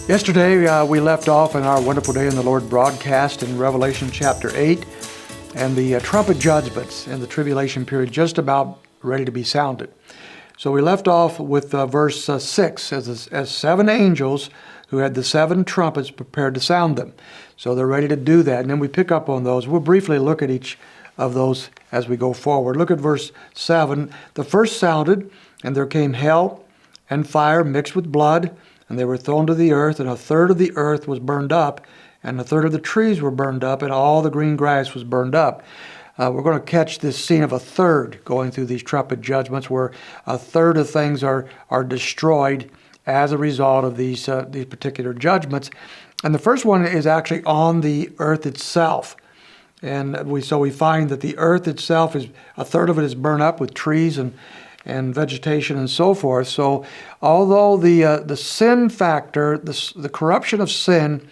Yesterday, we left off in our Wonderful Day in the Lord broadcast in Revelation chapter 8, and the trumpet judgments in the tribulation period just about ready to be sounded. So we left off with verse 6, as 7 angels who had the 7 trumpets prepared to sound them. So they're ready to do that, and then we pick up on those. We'll briefly look at each of those as we go forward. Look at verse 7. The first sounded, and there came hail and fire mixed with blood, and they were thrown to the earth, and a third of the earth was burned up, and a third of the trees were burned up, and all the green grass was burned up. We're going to catch this scene of a third going through these trumpet judgments, where a third of things are destroyed as a result of these particular judgments. And the first one is actually on the earth itself. And we find that the earth itself, is a third of it is burned up with trees and vegetation and so forth. So although the sin factor, the corruption of sin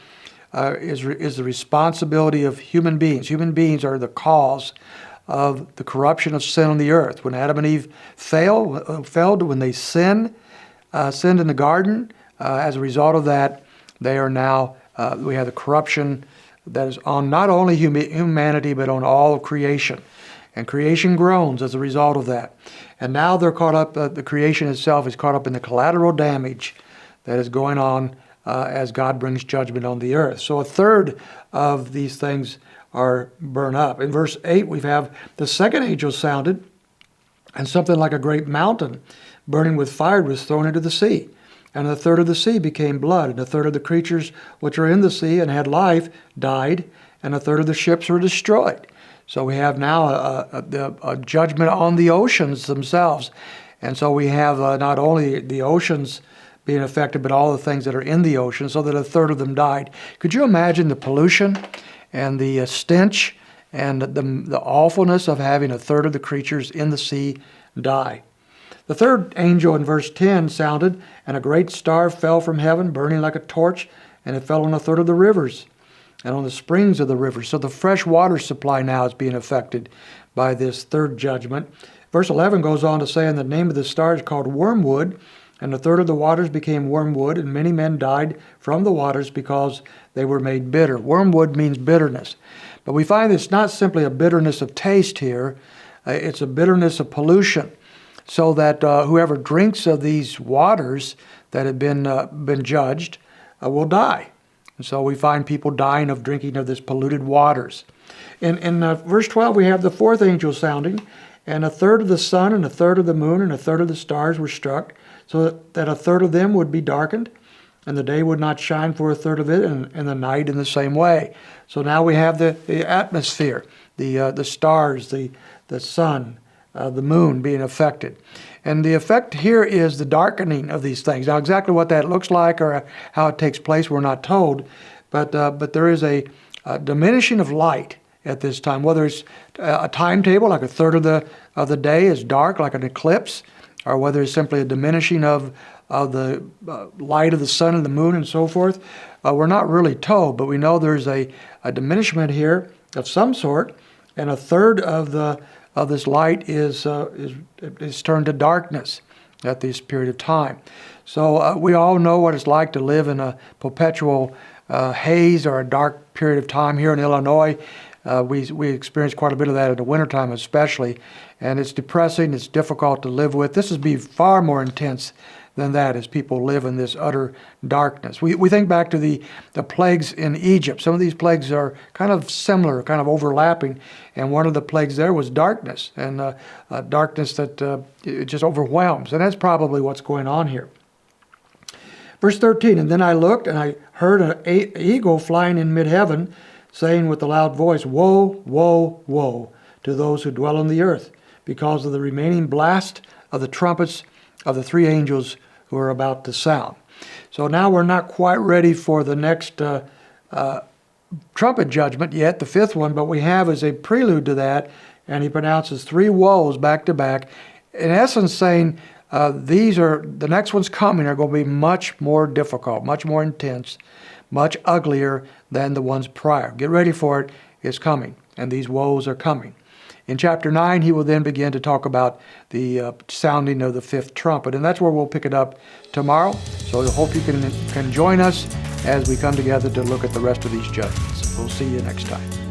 is the responsibility of human beings. Human beings are the cause of the corruption of sin on the earth. When Adam and Eve failed, when they sinned in the garden, as a result of that, they are now, we have the corruption that is on not only humanity, but on all of creation. And creation groans as a result of that. And now they're caught up, the creation itself is caught up in the collateral damage that is going on as God brings judgment on the earth. So a third of these things are burned up. In verse 8, we have the second angel sounded, and something like a great mountain burning with fire was thrown into the sea. And a third of the sea became blood, and a third of the creatures which are in the sea and had life died, and a third of the ships were destroyed. So we have now a judgment on the oceans themselves. And so we have not only the oceans being affected, but all the things that are in the ocean, so that a third of them died. Could you imagine the pollution and the stench and the awfulness of having a third of the creatures in the sea die? The third angel in verse 10 sounded, and a great star fell from heaven, burning like a torch, and it fell on a third of the rivers and on the springs of the rivers. So the fresh water supply now is being affected by this third judgment. Verse 11 goes on to say, and the name of the star is called Wormwood, and a third of the waters became wormwood, and many men died from the waters because they were made bitter. Wormwood means bitterness. But we find it's not simply a bitterness of taste here, it's a bitterness of pollution, so that whoever drinks of these waters that have been judged will die. And so we find people dying of drinking of this polluted waters. In verse 12, we have the fourth angel sounding, and a third of the sun and a third of the moon and a third of the stars were struck, so that a third of them would be darkened, and the day would not shine for a third of it, and the night in the same way. So now we have the atmosphere, the stars, the sun, the moon being affected. And the effect here is the darkening of these things. Now, exactly what that looks like or how it takes place, we're not told. But there is a diminishing of light at this time. Whether it's a timetable, like a third of the day is dark, like an eclipse, or whether it's simply a diminishing of the light of the sun and the moon and so forth, we're not really told. But we know there's a diminishment here of some sort, and a third of this light is turned to darkness at this period of time. So we all know what it's like to live in a perpetual haze or a dark period of time. Here in Illinois, we experience quite a bit of that in the wintertime especially, and it's depressing, it's difficult to live with. This would be far more intense than that as people live in this utter darkness. We think back to the plagues in Egypt. Some of these plagues are kind of similar, kind of overlapping, and one of the plagues there was darkness, and darkness that it just overwhelms, and that's probably what's going on here. Verse 13, and then I looked, and I heard an eagle flying in mid-heaven, saying with a loud voice, Woe, woe, woe to those who dwell on the earth, because of the remaining blast of the trumpets of the 3 angels who are about to sound. So now we're not quite ready for the next trumpet judgment yet, the 5th one, but we have as a prelude to that, and he pronounces 3 woes back to back, in essence saying the next ones coming are going to be much more difficult, much more intense, much uglier than the ones prior. Get ready for it, it's coming, and these woes are coming. In chapter 9, he will then begin to talk about the sounding of the fifth trumpet, and that's where we'll pick it up tomorrow. So I hope you can join us as we come together to look at the rest of these judgments. We'll see you next time.